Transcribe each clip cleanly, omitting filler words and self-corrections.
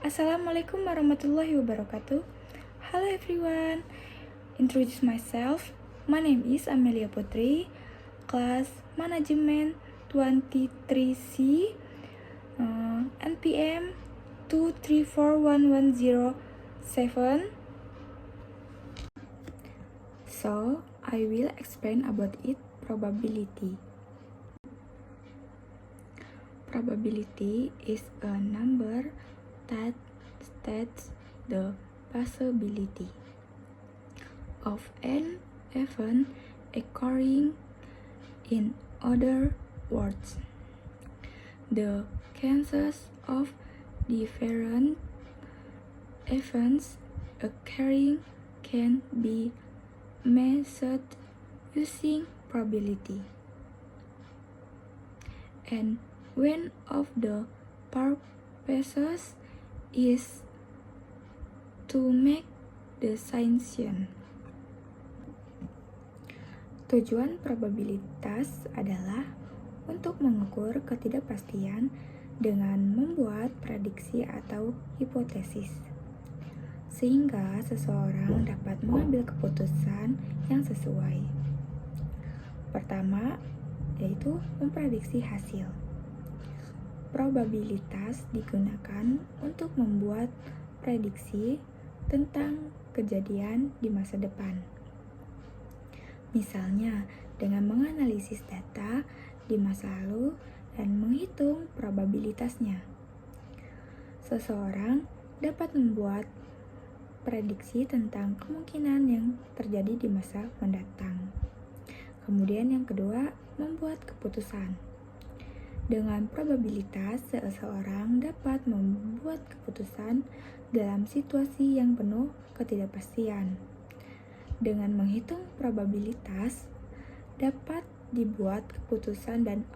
Assalamualaikum warahmatullahi wabarakatuh. Hello everyone. Introduce myself. My name is Amelia Putri, class Management 23C, NPM 2341107. So, I will explain about it probability. Probability is a number that states the possibility of an event occurring. In other words, the chances of different events occurring can be measured using probability. And one of the purposes is to make decision. Tujuan probabilitas adalah untuk mengukur ketidakpastian dengan membuat prediksi atau hipotesis, sehingga seseorang dapat mengambil keputusan yang sesuai. Pertama, yaitu memprediksi hasil. Probabilitas digunakan untuk membuat prediksi tentang kejadian di masa depan. Misalnya, dengan menganalisis data di masa lalu dan menghitung probabilitasnya. Seseorang dapat membuat prediksi tentang kemungkinan yang terjadi di masa mendatang. Kemudian yang kedua, membuat keputusan. Dengan probabilitas, seseorang dapat membuat keputusan dalam situasi yang penuh ketidakpastian. Dengan menghitung probabilitas, dapat dibuat keputusan yang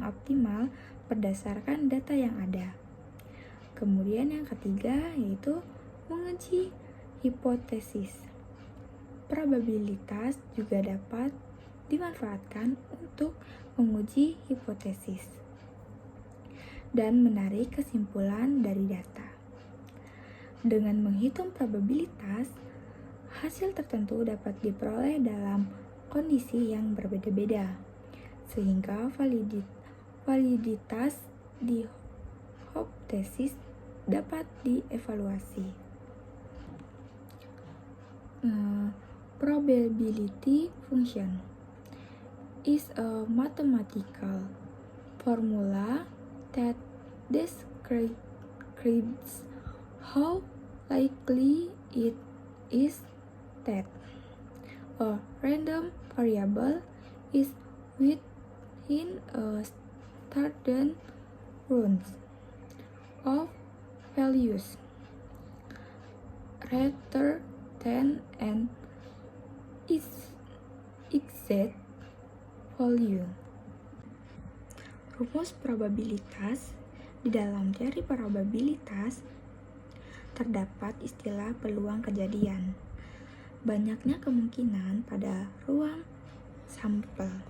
optimal berdasarkan data yang ada. Kemudian yang ketiga, yaitu menguji hipotesis. Probabilitas juga dapat dimanfaatkan untuk menguji hipotesis dan menarik kesimpulan dari data. Dengan menghitung probabilitas, hasil tertentu dapat diperoleh dalam kondisi yang berbeda-beda, sehingga validitas di hipotesis dapat dievaluasi. Probability function is a mathematical formula that describes how likely it is that a random variable is within a certain range of values rather than an exact value. Rumus probabilitas. Di dalam teori probabilitas terdapat istilah peluang kejadian. Banyaknya kemungkinan pada ruang sampel.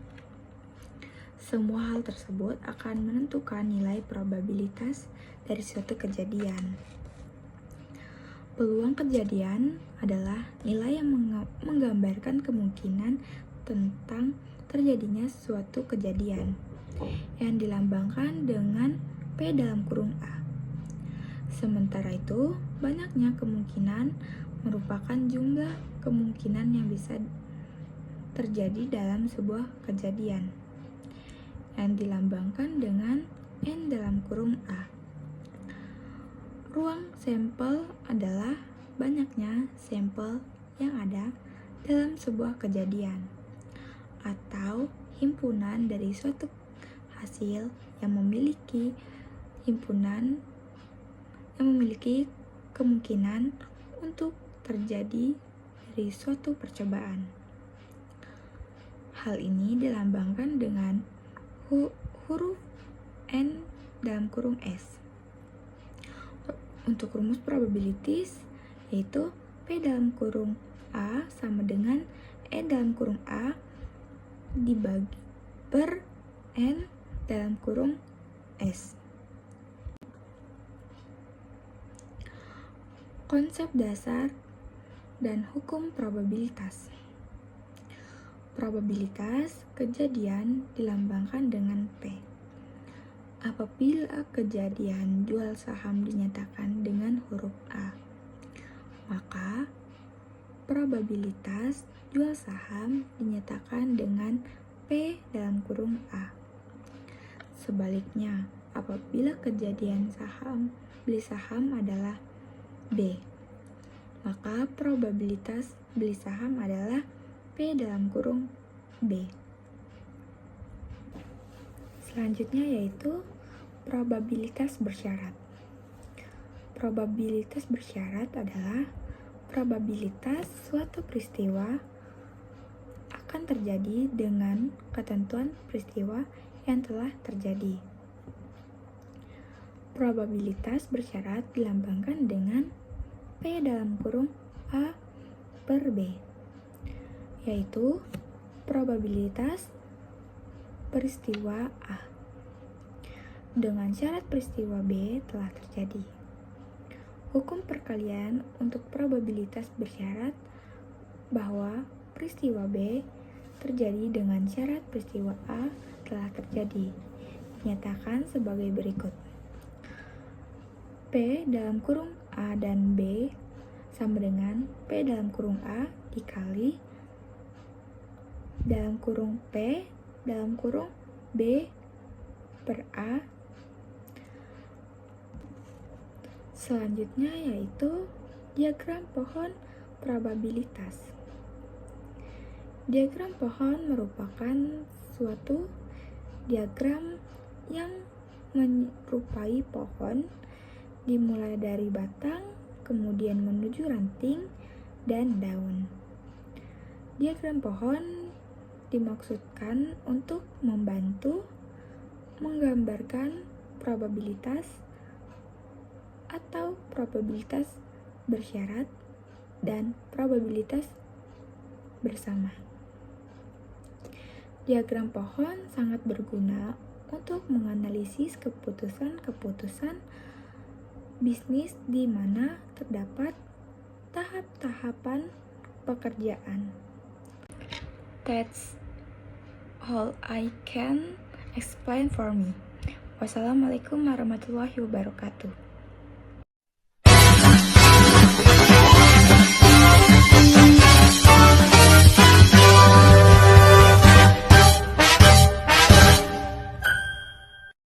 Semua hal tersebut akan menentukan nilai probabilitas dari suatu kejadian. Peluang kejadian adalah nilai yang menggambarkan kemungkinan tentang terjadinya suatu kejadian yang dilambangkan dengan P dalam kurung A. Sementara itu, banyaknya kemungkinan merupakan jumlah kemungkinan yang bisa terjadi dalam sebuah kejadian yang dilambangkan dengan N dalam kurung A. Ruang sampel adalah banyaknya sampel yang ada dalam sebuah kejadian atau himpunan dari suatu hasil yang memiliki kemungkinan untuk terjadi dari suatu percobaan. Hal ini dilambangkan dengan huruf N dalam kurung S. Untuk rumus probabilities, yaitu P dalam kurung A sama dengan N dalam kurung A dibagi per N dalam kurung S. Konsep dasar dan hukum probabilitas. Probabilitas kejadian dilambangkan dengan P. Apabila kejadian jual saham dinyatakan dengan huruf A, maka probabilitas jual saham dinyatakan dengan P dalam kurung A. Sebaliknya, apabila kejadian beli saham adalah B, maka probabilitas beli saham adalah P dalam kurung B. Selanjutnya yaitu probabilitas bersyarat. Probabilitas bersyarat adalah probabilitas suatu peristiwa akan terjadi dengan ketentuan peristiwa yang telah terjadi. Probabilitas bersyarat dilambangkan dengan P dalam kurung A per B, yaitu probabilitas peristiwa A dengan syarat peristiwa B telah terjadi. Hukum perkalian untuk probabilitas bersyarat bahwa peristiwa B terjadi dengan syarat peristiwa A telah terjadi dinyatakan sebagai berikut. P dalam kurung A dan B sama dengan P dalam kurung A dikali dalam kurung P dalam kurung B per A. Selanjutnya yaitu diagram pohon probabilitas. Diagram pohon merupakan suatu diagram yang menyerupai pohon dimulai dari batang, kemudian menuju ranting dan daun. Diagram pohon dimaksudkan untuk membantu menggambarkan probabilitas atau probabilitas bersyarat dan probabilitas bersama. Diagram pohon sangat berguna untuk menganalisis keputusan-keputusan bisnis di mana terdapat tahap-tahapan pekerjaan. That's all I can explain for me. Wassalamualaikum warahmatullahi wabarakatuh.